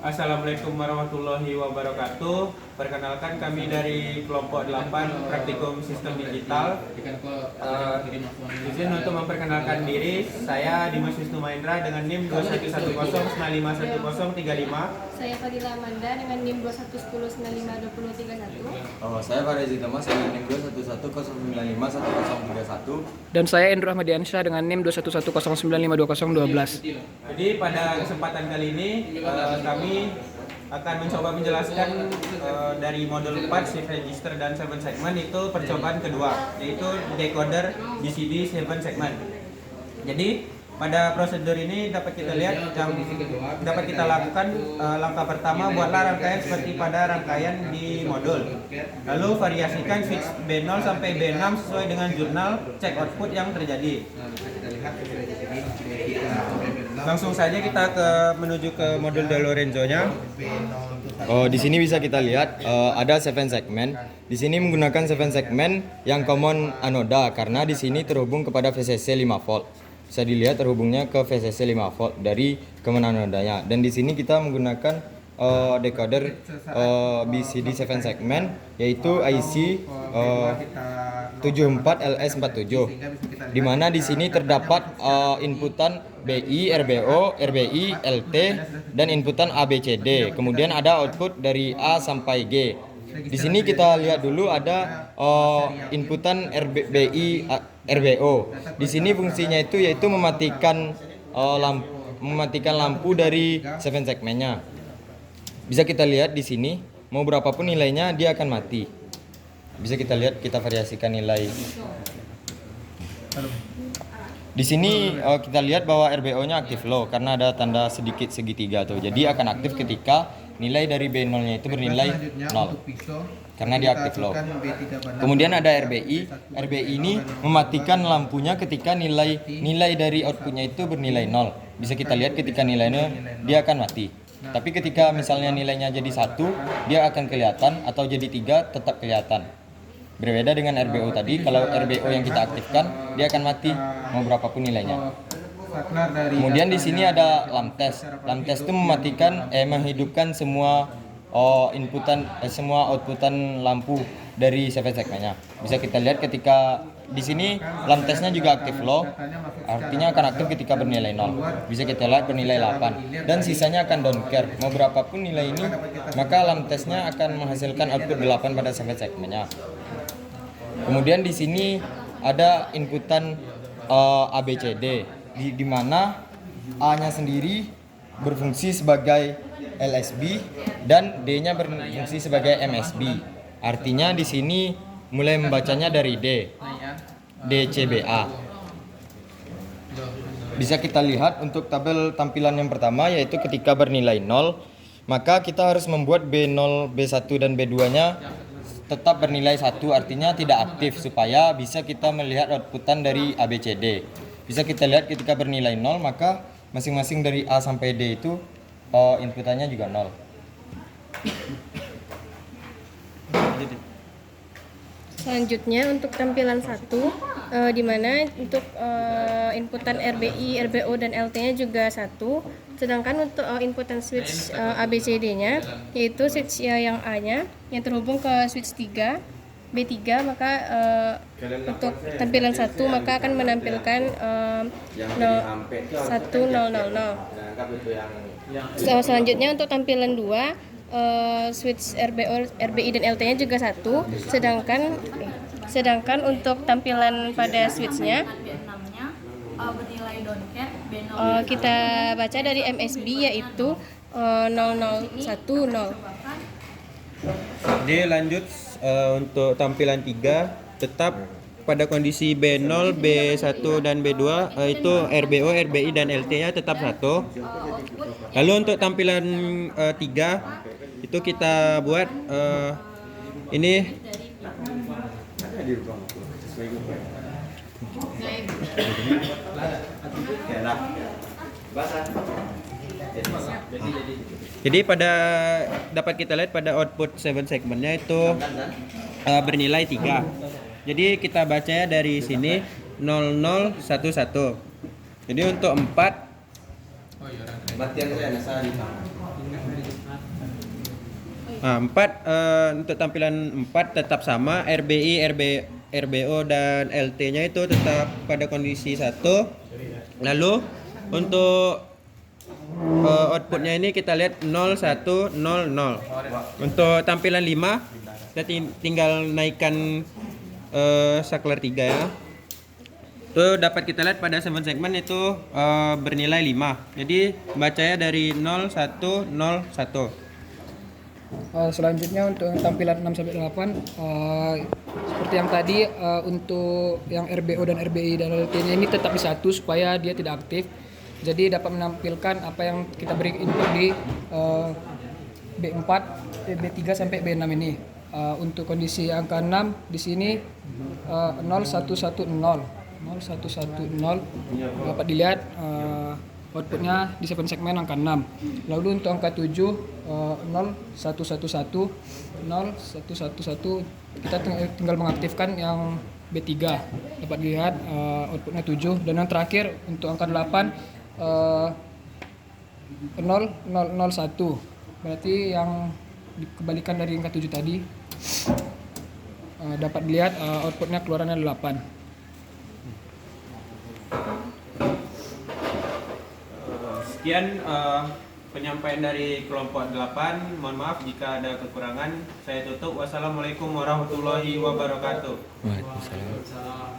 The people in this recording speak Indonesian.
Assalamualaikum warahmatullahi wabarakatuh. Perkenalkan kami dari kelompok 8 Praktikum Sistem Digital. Izin untuk memperkenalkan diri, saya Dimas Wisnu Mahendra dengan NIM 2110951035. Saya Fadila Amanda dengan NIM 2110952031. Saya Farezi Thomas dengan NIM 2110951031. Dan saya Endro Ahmadiansyah dengan NIM 2110952012. Jadi pada kesempatan kali ini kami akan mencoba menjelaskan dari modul 4 shift register dan 7 segment, itu percobaan kedua, yaitu decoder BCD 7 segment. Jadi pada prosedur ini dapat kita lihat yang dapat kita lakukan, langkah pertama, buatlah rangkaian seperti pada rangkaian di modul. Lalu variasikan switch B0 sampai B6 sesuai dengan jurnal cek output yang terjadi. Langsung saja kita menuju ke modul De Lorenzo-nya. Di sini bisa kita lihat ada 7 segmen. Di sini menggunakan 7 segmen yang common anoda karena di sini terhubung kepada VCC 5 volt. Bisa dilihat terhubungnya ke VCC 5 volt dari common anodanya. Dan di sini kita menggunakan decoder BCD 7 segmen, yaitu IC 74LS47, di mana di sini terdapat inputan BI, RBO, RBI, LT, dan inputan ABCD. Kemudian ada output dari A sampai G. Di sini kita lihat dulu ada inputan BI, RBO. Di sini fungsinya itu yaitu mematikan lampu dari 7 segmennya. Bisa kita lihat di sini, mau berapapun nilainya dia akan mati. Bisa kita lihat, kita variasikan nilai. Di sini kita lihat bahwa RBO-nya aktif low karena ada tanda sedikit segitiga tuh. Jadi akan aktif ketika nilai dari B0-nya itu bernilai 0. Karena dia aktif low. Kemudian ada RBI. RBI ini mematikan lampunya ketika nilai dari outputnya itu bernilai 0. Bisa kita lihat ketika nilainya dia akan mati. Tapi ketika misalnya nilainya jadi 1, dia akan kelihatan, atau jadi 3 tetap kelihatan. Berbeda dengan RBO tadi, kalau RBO yang kita aktifkan, dia akan mati mau berapapun nilainya. Kemudian di sini ada lamp test. Lamp test itu menghidupkan semua semua outputan lampu dari 7 segmennya. Bisa kita lihat ketika di sini lamp testnya juga aktif low, artinya akan aktif ketika bernilai 0. Bisa kita lihat bernilai 8 dan sisanya akan don't care. Mau berapapun nilai ini, maka lamp testnya akan menghasilkan output 8 pada 7 segmennya. Kemudian di sini ada inputan ABCD, di mana A-nya sendiri berfungsi sebagai LSB dan D-nya berfungsi sebagai MSB. Artinya di sini mulai membacanya dari DCBA. Bisa kita lihat untuk tabel tampilan yang pertama, yaitu ketika bernilai 0, maka kita harus membuat B0, B1 dan B2-nya tetap bernilai 1, artinya tidak aktif, supaya bisa kita melihat outputan dari ABCD. Bisa kita lihat ketika bernilai 0, maka masing-masing dari A sampai D itu inputannya juga 0. Selanjutnya untuk tampilan 1, di mana untuk inputan RBI, RBO, dan LT-nya juga 1. Sedangkan untuk inputan switch ABCD-nya, yaitu switch yang A-nya yang terhubung ke switch 3, B3, maka untuk tampilan 1 maka akan menampilkan 1000. Selanjutnya untuk tampilan 2, switch RBO, RBI, dan LT-nya juga 1. Sedangkan untuk tampilan pada switch-nya kita baca dari MSB, yaitu 0010. Jadi lanjut untuk tampilan 3, tetap pada kondisi B0, B1 dan B2, itu RBO, RBI, dan LT-nya tetap 1. Lalu untuk tampilan 3 itu kita buat ini jadi dapat kita lihat pada output 7 segmennya itu bernilai 3. Jadi kita bacanya dari sini 0011. Jadi untuk 4 Batian saya Nah, 4 untuk tampilan 4 tetap sama, RBI, RBO dan LT-nya itu tetap pada kondisi 1. Lalu untuk outputnya ini kita lihat 0 1 0 0. Untuk tampilan 5 kita tinggal naikkan saklar 3 ya. Itu dapat kita lihat pada 7 segmen itu bernilai 5. Jadi bacanya dari 0 1 0 1. Selanjutnya untuk yang tampilan 6 sampai 8 seperti yang tadi untuk yang RBO dan RBI dan LT-nya ini tetap di 1 supaya dia tidak aktif. Jadi dapat menampilkan apa yang kita beri input di B4, B3 sampai B6 ini. Untuk kondisi angka 6 di sini 0110 dapat dilihat outputnya di 7 segmen angka 6. Lalu untuk angka 7 0111 kita tinggal mengaktifkan yang B3, dapat dilihat outputnya 7. Dan yang terakhir untuk angka 8 0001, berarti yang dikembalikan dari angka 7 tadi, dapat dilihat outputnya keluarannya 8. Sekian penyampaian dari kelompok 8. Mohon maaf jika ada kekurangan. Saya tutup. Wassalamualaikum warahmatullahi wabarakatuh. Waalaikumsalam.